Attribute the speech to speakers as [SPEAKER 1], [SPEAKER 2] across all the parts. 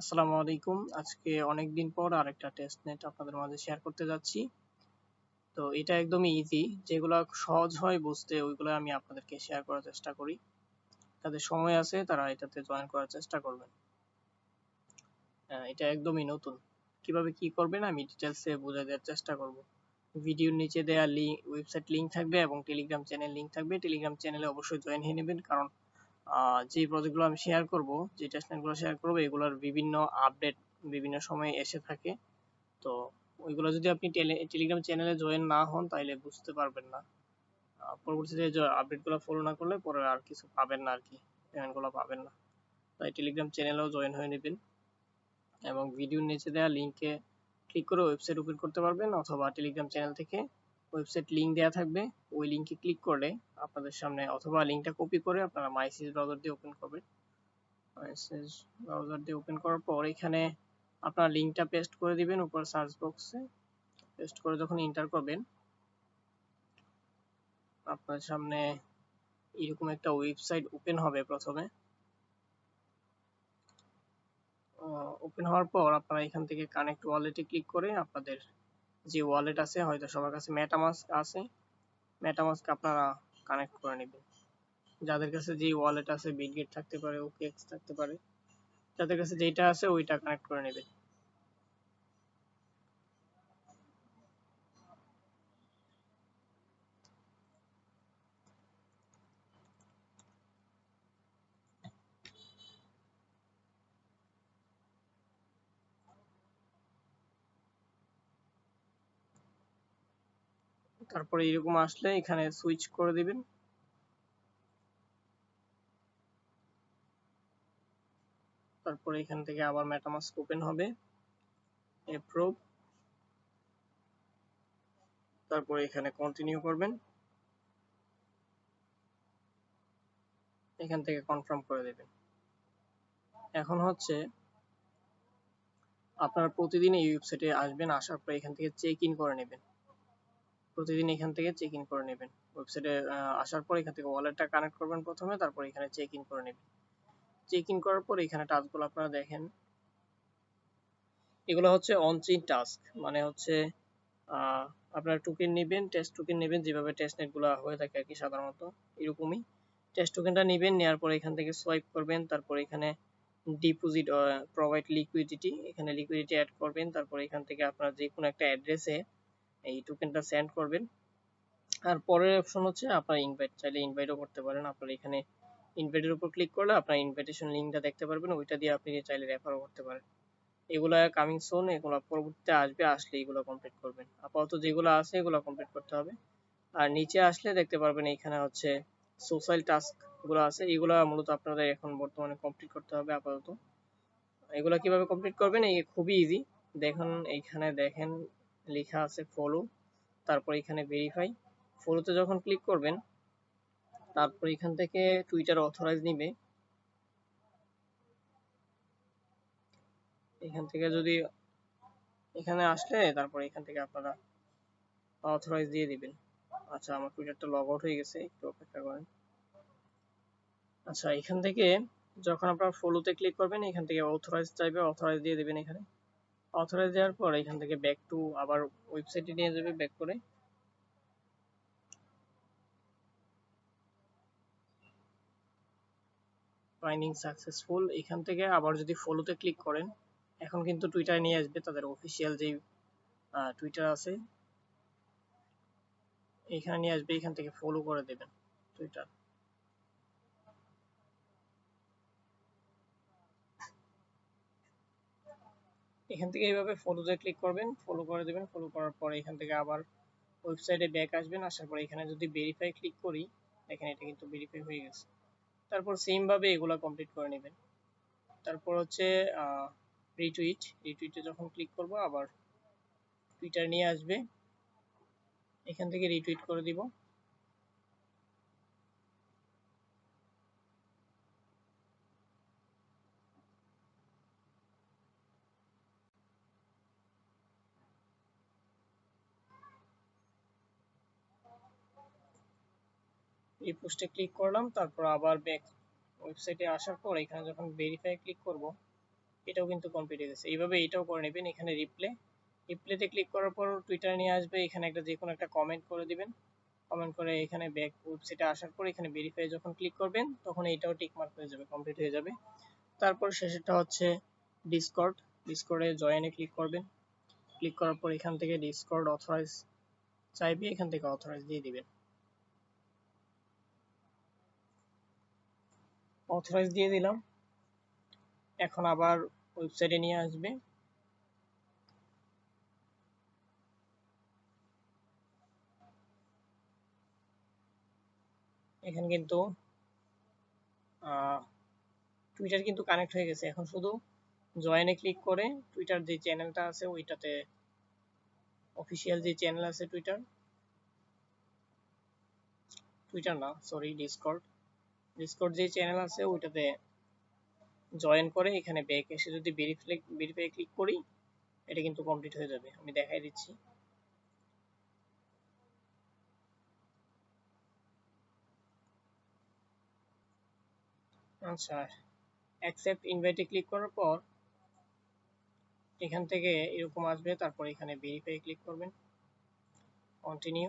[SPEAKER 1] আসসালামু আলাইকুম। আজকে অনেকদিন পর আরেকটা টেস্ট নেট আপনাদের মাঝে শেয়ার করতে যাচ্ছি। তো এটা একদমই ইজি, যেগুলো সহজ হয় বুঝতে ওইগুলো আমি আপনাদেরকে শেয়ার করার চেষ্টা করি। তাদের সময় আছে তারা এটাতে জয়েন করার চেষ্টা করবেন। এটা একদমই নতুন। কিভাবে কি করবেন আমি ডিটেলসে বুঝিয়ে দেওয়ার চেষ্টা করব। ভিডিওর নিচে দেওয়া ওয়েবসাইট লিংক থাকবে এবং টেলিগ্রাম চ্যানেল লিংক থাকবে। টেলিগ্রাম চ্যানেলে অবশ্যই জয়েন হয়ে নেবেন, কারণ যে প্রজেক্টগুলো আমি শেয়ার করব, যে টেস্টনেটগুলো শেয়ার করব, এগুলোর বিভিন্ন আপডেট বিভিন্ন সময়ে এসে থাকে। তো ওইগুলো যদি আপনি টেলিগ্রাম চ্যানেলে জয়েন না হন তাহলে বুঝতে পারবেন না। পরবর্তীতে আপডেটগুলো ফলো না করলে পরে আর কিছু পাবেন না আর কি, পেমেন্টগুলো পাবেন না। তাই টেলিগ্রাম চ্যানেলেও জয়েন হয়ে নেবেন এবং ভিডিওর নিচে দেওয়া লিঙ্কে ক্লিক করে ওয়েবসাইট ওপেন করতে পারবেন, অথবা টেলিগ্রাম চ্যানেল থেকে ওয়েবসাইট লিঙ্ক দেওয়া থাকবে, ওই লিঙ্কে ক্লিক করলে আপনাদের সামনে, অথবা লিঙ্কটা কপি করে আপনারা মাইসিস ব্রাউজার দিয়ে ওপেন করবেন। মাইসিস ব্রাউজার দিয়ে ওপেন করার পর এখানে আপনার লিঙ্কটা পেস্ট করে দিবেন উপর সার্চ বক্সে। পেস্ট করে যখন এন্টার করবেন আপনার সামনে এরকম একটা ওয়েবসাইট ওপেন হবে। প্রথমে ওপেন হওয়ার পর আপনারা এখান থেকে কানেক্ট ওয়ালেটে ক্লিক করে আপনাদের যে ওয়ালেট আছে, হয়তো সবার কাছে মেটামাস্ক আছে, মেটামাস্ক আপনারা কানেক্ট করে নেবেন। যাদের কাছে যে ওয়ালেট আছে, বিটগেট থাকতে পারে, ওকেএক্স থাকতে পারে, যাদের কাছে যেটা আছে ওইটা কানেক্ট করে নেবেন। তারপরে এরকম আসলে এখানে সুইচ করে দিবেন। তারপরে এখান থেকে আবার মেটামাস্ক ওপেন হবে, অ্যাপ্রুভ, তারপরে এখানে কন্টিনিউ করবেন, এখান থেকে কনফার্ম করে দেবেন। এখন হচ্ছে আপনারা প্রতিদিন এই ওয়েবসাইটে আসবেন, আসার পর এখান থেকে চেক ইন করে নেবেন। প্রতিদিন এখান থেকে চেক ইন করে নেবেন। ওয়েবসাইটে আসার পর এখান থেকে ওয়ালেটটা কানেক্ট করবেন প্রথমে, তারপর এখানে চেক ইন করে নেবেন। চেক ইন করার পর এখানে টাস্কগুলো আপনারা দেখেন, এগুলো হচ্ছে অন চেইন টাস্ক, মানে হচ্ছে আহ, আপনারা টোকেন নেবেন, টেস্ট টোকেন নেবেন, যেভাবে টেস্ট নেটগুলো হয়ে থাকে আর কি সাধারণত এরকমই। টেস্ট টোকেনটা নেবেন, নেওয়ার পর এখান থেকে সোয়াইপ করবেন, তারপর এখানে ডিপোজিট প্রোভাইড লিকুইডিটি, এখানে লিকুইডিটি অ্যাড করবেন, তারপর এখান থেকে আপনার যে কোনো একটা অ্যাড্রেসে এই টোকেনটা সেন্ড করবেন। আর পরের অপশন হচ্ছে আপনার ইনভাইট, চাইলে ইনভাইটও করতে পারেন। আপনার এখানে ইনভাইটের উপর ক্লিক করলে আপনার ইনভাইটেশন লিঙ্কটা দেখতে পারবেন, ওইটা দিয়ে আপনি চাইলে রেফারও করতে পারেন। এগুলা কামিং সুন, এগুলো পরবর্তীতে আসবে, আসলে এগুলো কমপ্লিট করবেন। আপাতত যেগুলো আছে এগুলো কমপ্লিট করতে হবে। আর নিচে আসলে দেখতে পারবেন এখানে হচ্ছে সোশ্যাল টাস্ক গুলো আছে, এগুলো মূলত আপনাদের এখন বর্তমানে কমপ্লিট করতে হবে আপাতত। এগুলো কিভাবে কমপ্লিট করবেন, এই খুবই ইজি। দেখুন এইখানে দেখেন লেখা আছে ফলো, তারপর এখানে ভেরিফাই। ফলোতে যখন ক্লিক করবেন তারপর এখান থেকে টুইটার অথরাইজ নিবে। এখান থেকে যদি এখানে আসলে তারপর এখান থেকে আপনারা অথরাইজ দিয়ে দিবেন। আচ্ছা, আমার টুইটারটা লগ আউট হয়ে গেছে, একটু অপেক্ষা করেন। আচ্ছা, এখান থেকে যখন আপনারা ফলোতে ক্লিক করবেন এখান থেকে অথরাইজ চাইবে, অথরাইজ দিয়ে দিবেন। এখানে অথরাইজ দেওয়ার পর এখান থেকে ব্যাক টু, আবার ওয়েবসাইটে নিয়ে যাবে ব্যাক করে। ফাইন্ডিং সাকসেসফুল, এখান থেকে আবার যদি ফলোতে ক্লিক করেন এখন কিন্তু টুইটার নিয়ে আসবে, তাদের অফিসিয়াল যে টুইটার আছে এখানে নিয়ে আসবে, এখান থেকে ফলো করে দেবেন টুইটার। এখান থেকে এইভাবে ফলোতে ক্লিক করবেন, ফলো করে দেবেন। ফলো করার পর এখান থেকে আবার ওয়েবসাইটে ব্যাক আসবেন, আসার পর এখানে যদি ভেরিফাই ক্লিক করি দেখেন এটা কিন্তু ভেরিফাই হয়ে গেছে। তারপর সেম ভাবে এগুলা কমপ্লিট করে নেবেন। তারপর হচ্ছে রিটুইট, রিটুইটে যখন ক্লিক করব আবার টুইটার নিয়ে আসবে, এখান থেকে রিটুইট করে দিব। এই পোস্টে ক্লিক করলাম, তারপর আবার ব্যাক ওয়েবসাইটে আসার পর এখানে যখন ভেরিফাই ক্লিক করব এটাও কিন্তু কমপ্লিট হয়ে গেছে। এইভাবে এটাও করে নেবেন। এখানে রিপ্লেতে ক্লিক করার পর টুইটার নিয়ে আসবে, এখানে একটা যে কোনো একটা কমেন্ট করে দিবেন। কমেন্ট করে এখানে ব্যাক ওয়েবসাইটে আসার পর এখানে ভেরিফাই যখন ক্লিক করবেন তখন এইটাও টিক মার্ক হয়ে যাবে, কমপ্লিট হয়ে যাবে। তারপর শেষেরটা হচ্ছে ডিসকর্ডে জয়েনে ক্লিক করবেন। ক্লিক করার পর এখান থেকে ডিসকর্ড অথরাইজ চাইবে, এখান থেকে অথরাইজ দিয়ে দিবেন। অথরাইজ দিয়ে দিলাম। এখন আবার ওয়েবসাইটে নিয়ে আসবে। এখানে কিন্তু টুইটার কিন্তু কানেক্ট হয়ে গেছে। এখন শুধু জয়েনে ক্লিক করে টুইটার যে চ্যানেলটা আছে ওইটাতে, অফিসিয়াল যে চ্যানেল আছে টুইটার না সরি ডিসকর্ড যে চ্যানেল আছে ওইটাতে জয়েন করে এখানে ব্যাক এসে যদি ভেরিফাই ক্লিক করি এটা কিন্তু কমপ্লিট হয়ে যাবে। আমি দেখাই দিচ্ছি। আচ্ছা, অ্যাকসেপ্ট ইনভাইটে ক্লিক করার পর এখান থেকে এরকম আসবে, তারপর এখানে ভেরিফাই ক্লিক করবেন, কন্টিনিউ,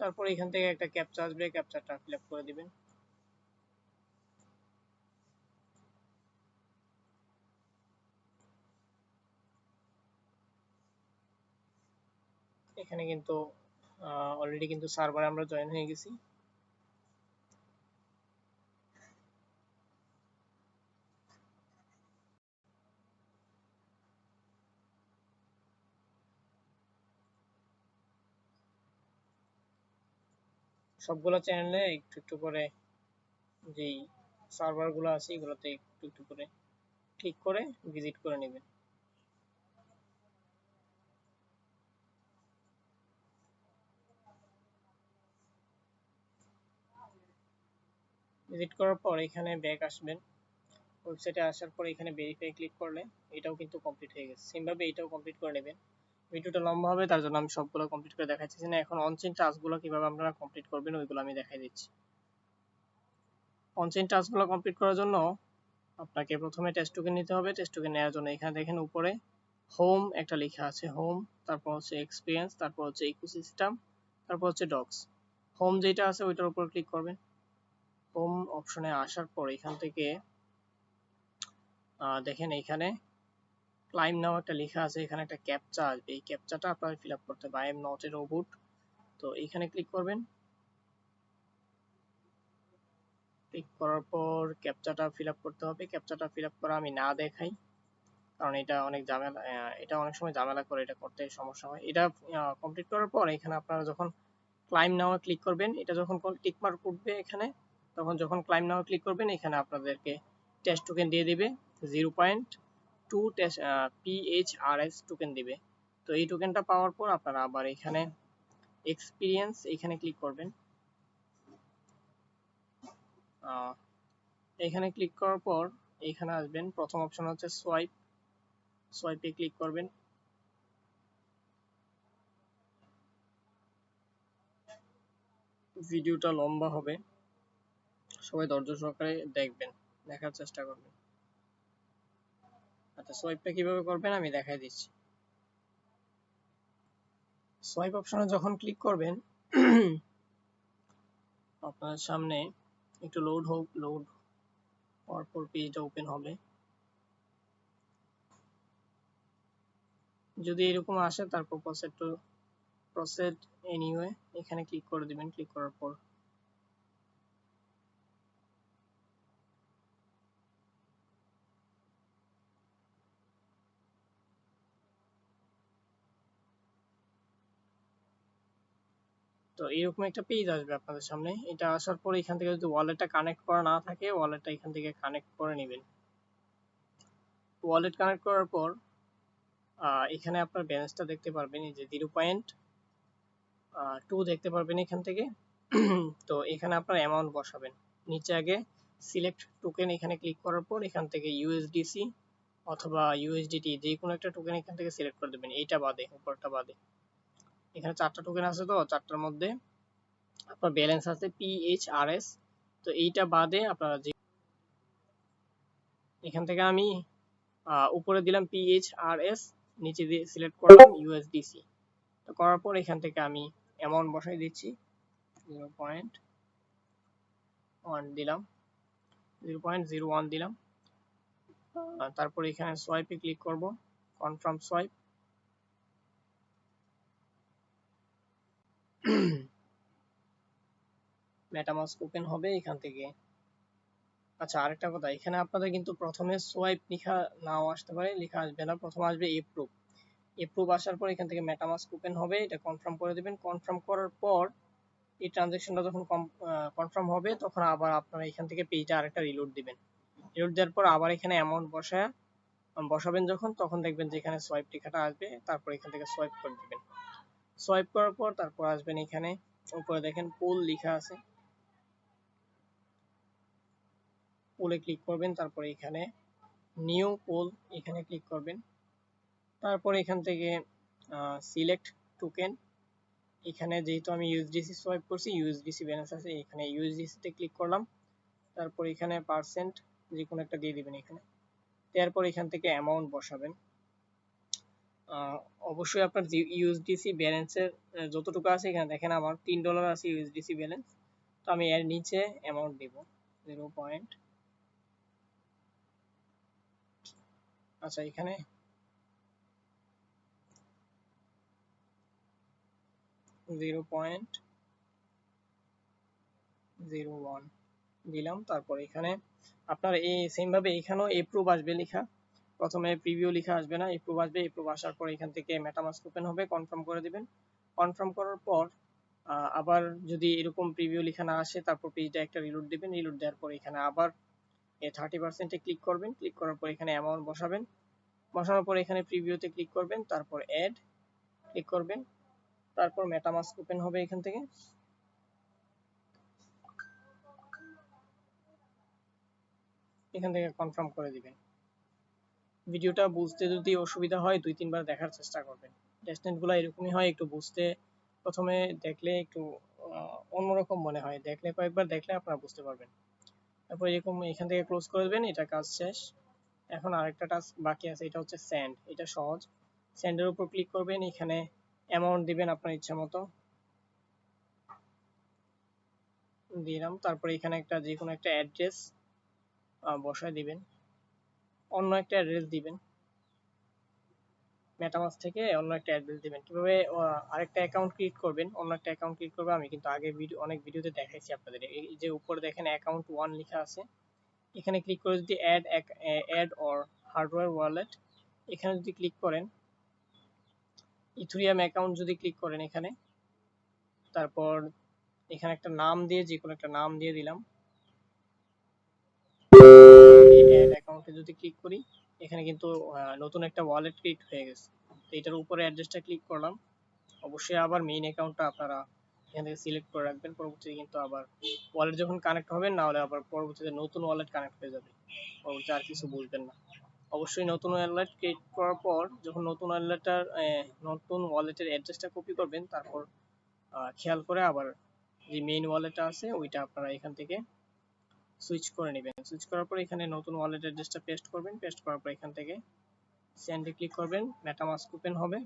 [SPEAKER 1] তারপর এখান থেকে একটা ক্যাপচা আসবে, ক্যাপচাটা ফিল আপ করে দিবেন। এখানে কিন্তু অলরেডি কিন্তু সার্ভারে আমরা জয়েন হয়ে গেছি। সবগুলো চ্যানেলে একটু একটু করে যেই সার্ভারগুলো আছে এগুলোতে একটু একটু করে ক্লিক করে ভিজিট করে নেবেন। ভিজিট করার পর এখানে ব্যাক আসবেন, ওয়েবসাইটে আসার পর এখানে ভেরিফাই ক্লিক করলে এটাও কিন্তু কমপ্লিট হয়ে গেছে। সেমভাবে এটাও কমপ্লিট করে নেবেন। ভিডিওটা লম্বা হবে তার জন্য আমি সবগুলো কমপ্লিট করে দেখাচ্ছি না। এখন অনচেইন টাস্কগুলো কিভাবে আপনারা কমপ্লিট করবেন ওইগুলো আমি দেখাই দিচ্ছি। অনচেইন টাস্কগুলো কমপ্লিট করার জন্য আপনাকে প্রথমে টেস্ট টোকেন নিতে হবে। টেস্ট টোকেন নেওয়ার জন্য এখানে দেখেন উপরে হোম একটা লেখা আছে, হোম, তারপর হচ্ছে এক্সপিরিয়েন্স, তারপর হচ্ছে ইকোসিস্টেম, তারপর হচ্ছে ডগস। হোম যেটা আছে ওইটার উপর ক্লিক করবেন। হোম অপশনে আসার পর এখান থেকে দেখেন এখানে ক্লাইম নাও একটা লেখা আছে, এখানে একটা ক্যাপচা আসবে, এই ক্যাপচাটা আপনার ফিল আপ করতে হবে। I am not a robot, তো এখানে ক্লিক করবেন। ক্লিক করার পর ক্যাপচাটা ফিল আপ করতে হবে। ক্যাপচাটা ফিল আপ করা আমি না দেখাই, কারণ এটা অনেক ঝামেলা, এটা অনেক সময় ঝামেলা করে, এটা করতে সমস্যা হয়। এটা কমপ্লিট করার পর এখানে আপনারা যখন ক্লাইম নাও ক্লিক করবেন, এটা যখন টিক মার্ক উঠবে এখানে, তখন যখন ক্লাইম নাও ক্লিক করবেন এখানে আপনাদেরকে টেস্ট টোকেন দিয়ে দিবে 0.2 PHRS টোকেন দিবে। তো এই টোকেনটা পাওয়ার পর আপনারা আবার এখানে এক্সপিরিয়েন্স এখানে ক্লিক করবেন। এখানে ক্লিক করার পর এখানে আসবেন, প্রথম অপশন হচ্ছে সোয়াইপে ক্লিক করবেন। ভিডিওটা লম্বা হবে, সবাই ধৈর্য সহকারে দেখবেন, দেখার চেষ্টা করবেন। আচ্ছা, সোয়াইপটা কিভাবে করবেন আমি দেখাই দিচ্ছি। সোয়াইপ অপশনে যখন ক্লিক করবেন আপনার সামনে একটু লোড হওয়ার পর পেজটা ওপেন হবে। যদি এরকম আসে তারপর প্রসেড এনিওয়ে এখানে ক্লিক করে দিবেন। ক্লিক করার পর তো এরকম একটা পেজ আসবে আপনাদের সামনে। এটা আসার পর এখান থেকে যদি ওয়ালেটটা কানেক্ট করা না থাকে ওয়ালেটটা এখান থেকে কানেক্ট করে নেবেন। ওয়ালেট কানেক্ট করার পর এখানে আপনার ব্যালেন্সটা দেখতে পারবেন, এই যে 0.2 দেখতে পারবেন এখান থেকে। তো এখানে আপনার অ্যামাউন্ট বসাবেন। নিচে আগে সিলেক্ট টোকেন এখানে ক্লিক করার পর এখান থেকে ইউএসডিসি অথবা ইউএসডিটি যে কোনো একটা টোকেন এখান থেকে সিলেক্ট করে দেবেন, এইটা বাদে, উপরটা বাদে। এখানে 4টা টোকেন আছে, তো 4টার মধ্যে আপনার ব্যালেন্স আছে PHRS, তো এইটা বাদে আপনারা যে এখান থেকে আমি উপরে দিলাম PHRS, নিচে দিয়ে সিলেক্ট করলাম USDC। তো করার পর এখান থেকে আমি অ্যামাউন্ট বসাই দিচ্ছি 0.1 দিলাম, 0.01 দিলাম। তারপর এখানে সোয়াইপে ক্লিক করব, কনফার্ম সোয়াইপ। মেটামাস্ক ওপেন হবে এখান থেকে। আচ্ছা, আরেকটা কথা, এখানে আপনাদের কিন্তু প্রথমে সোয়াইপ লেখা নাও আসতে পারে, লেখা আসবে না, প্রথমে আসবে এপ্রুভ। এপ্রুভ আসার পর এখান থেকে মেটামাস্ক ওপেন হবে, এটা কনফার্ম করে দেবেন। কনফার্ম করার পর এই ট্রানজ্যাকশনটা যখন কনফার্ম হবে তখন আবার আপনারা এখান থেকে পেজটা আরেকটা রিলোড দিবেন। রিলোড দেওয়ার পর আবার এখানে অ্যামাউন্ট বসাবেন যখন, তখন দেখবেন যে এখানে সোয়াইপ লেখাটা আসবে, তারপর এখান থেকে সোয়াইপ করে দিবেন। সোয়াইপ করার পর তারপর আসবেন এখানে উপরে দেখেন পুল লেখা আছে, পুলে ক্লিক করবেন। তারপর এখানে নিউ পুল, এখানে ক্লিক করবেন। তারপর এখান থেকে সিলেক্ট টোকেন, এখানে যেহেতু আমি ইউএসডিসি সোয়াইপ করছি, ইউএসডিসি ব্যালেন্স আছে, এখানে ইউএসডিসি তে ক্লিক করলাম। তারপর এখানে পার্সেন্ট যে কোনো একটা দিয়ে দিবেন এখানে। তারপর এখান থেকে অ্যামাউন্ট বসাবেন। অবশ্যই আপনার ইউএসডিসি ব্যালেন্সের যতটুকু আছে, এখানে দেখেন আমার $3 আছে ইউএসডিসি ব্যালেন্স। তো আমি এর নিচে অ্যামাউন্ট দিব 0. আচ্ছা, এখানে 0.01 দিলাম। তারপর এখানে আপনার এই সেম ভাবে এখানেও এপ্রুভ আসবে লেখা, প্রথমে প্রিভিউ লেখা আসবে না, এপ্রুভ আসবে। এপ্রুভ আসার পর এখান থেকে মেটামাস্ক ওপেন হবে, কনফার্ম করে দিবেন। কনফার্ম করার পর আবার যদি এরকম প্রিভিউ লেখা না আসে, তারপর পেজটা একটা রিলোড দিবেন। রিলোড দেওয়ার পর এখানে আবার 30% ক্লিক করবেন। ক্লিক করার পর এখানে অ্যামাউন্ট বসাবেন। বসানোর পর এখানে প্রিভিউতে ক্লিক করবেন, তারপর অ্যাড ক্লিক করবেন। তারপর মেটামাস্ক ওপেন হবে এখান থেকে। এখান থেকে কনফার্ম করে দিবেন। ভিডিওটা বুঝতে যদি অসুবিধা হয় 2-3 বার দেখার চেষ্টা করবেন। টেস্টনেটগুলো এরকমই হয়, একটু বুঝতে প্রথমে দেখলে একটু অন্যরকম মনে হয়, দেখলে কয়েকবার দেখলে আপনারা বুঝতে পারবেন। তারপর এরকম এখান থেকে ক্লোজ করে দেবেন, এটা কাজ শেষ। এখন আরেকটা টাস্ক বাকি আছে, এটা হচ্ছে সেন্ড। এটা সহজ। সেন্ডের উপর ক্লিক করবেন, এখানে অ্যামাউন্ট দিবেন আপনার ইচ্ছা মতো দিলাম। তারপর এখানে একটা যে কোনো একটা অ্যাড্রেস বসায় দিবেন, অন্য একটা অ্যাড্রেস দিবেন, মেটামাস্ক থেকে অন্য একটা অ্যাড্রেস দিবেন। কিভাবে আরেকটা অ্যাকাউন্ট ক্রিয়েট করবেন, অন্য একটা অ্যাকাউন্ট ক্রিয়েট করবে আমি কিন্তু আগে অনেক ভিডিওতে দেখাইছি আপনাদের। এই যে উপরে দেখেন অ্যাকাউন্ট 1 লেখা আছে, এখানে ক্লিক করে যদি অ্যাড অর হার্ডওয়্যার ওয়ালেট, এখানে যদি ক্লিক করেন, ইথেরিয়াম অ্যাকাউন্ট যদি ক্লিক করেন এখানে, তারপর এখানে একটা নাম দিয়ে যে কোনো একটা নাম দিয়ে দিলাম। অ্যাড অ্যাকাউন্টে যদি ক্লিক করি, এখানে কিন্তু নতুন একটা ওয়ালেট ক্রিয়েট হয়ে গেছে। তো এটার উপরে অ্যাড্রেসটা ক্লিক করলাম। অবশ্যই আবার মেইন অ্যাকাউন্টটা আপনারা এখান থেকে সিলেক্ট করে রাখবেন, পরবর্তীতে কিন্তু আবার ওয়ালেট যখন কানেক্ট হবেন, না হলে আবার পরবর্তীতে নতুন ওয়ালেট কানেক্ট হয়ে যাবে, পরবর্তীতে আর কিছু বুঝবেন না। অবশ্যই নতুন ওয়ালেট ক্রিয়েট করার পর যখন নতুন ওয়ালেটের অ্যাড্রেসটা কপি করবেন, তারপর খেয়াল করে আবার যে মেইন ওয়ালেটটা আছে ওইটা আপনারা এখান থেকে সুইচ করে নেবেন। সুইচ করার পর এখানে নতুন ওয়ালেট অ্যাড্রেসটা পেস্ট করবেন। পেস্ট করার পর এখান থেকে সেন্ডে ক্লিক করবেন, মেটামাস্ক ওপেন হবে।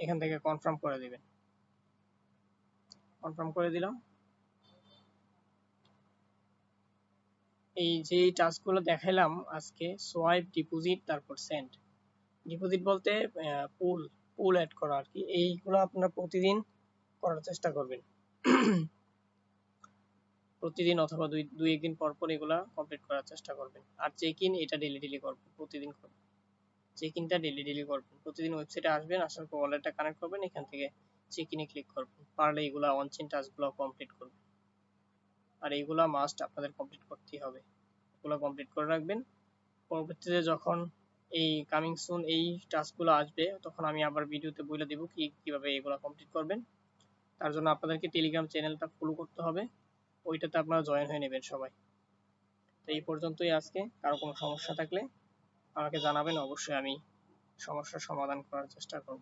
[SPEAKER 1] এখান থেকে কনফার্ম করে দিবেন। কনফার্ম করে দিলাম। এই যে টাস্কগুলো দেখাইলাম আজকে, সোয়াইপ, ডিপোজিট, তারপর সেন্ড। ডিপোজিট বলতে পুল পুল অ্যাড করা আর কি, এইগুলো আপনারা প্রতিদিন করার চেষ্টা করবেন। প্রতিদিন অথবা দুই একদিন পর পর এগুলা কমপ্লিট করার চেষ্টা করবেন। আর চেক ইন, এটা ডেলি করবেন, প্রতিদিন করবেন। চেক ইনটা ডেলি করবেন। প্রতিদিন ওয়েবসাইটে আসবেন, আসার পর ওয়ালেটটা কানেক্ট করবেন, এখান থেকে চেক ইনে ক্লিক করবেন। পারলে এগুলা অন চেইন টাস্কগুলো কমপ্লিট করবেন। আর এইগুলা মাস্ট আপনাদের কমপ্লিট করতেই হবে, এগুলো কমপ্লিট করে রাখবেন। পরবর্তীতে যখন এই কামিং সুন এই টাস্কগুলো আসবে, তখন আমি আবার ভিডিওতে বলে দেব কিভাবে এগুলো কমপ্লিট করবেন। তার জন্য আপনাদেরকে টেলিগ্রাম চ্যানেলটা ফলো করতে হবে, ওইটাতে আপনারা জয়েন হয়ে নেবেন সবাই। তো এই পর্যন্তই আজকে। কারো কোনো সমস্যা থাকলে আমাকে জানাবেন, অবশ্যই আমি সমস্যার সমাধান করার চেষ্টা করব।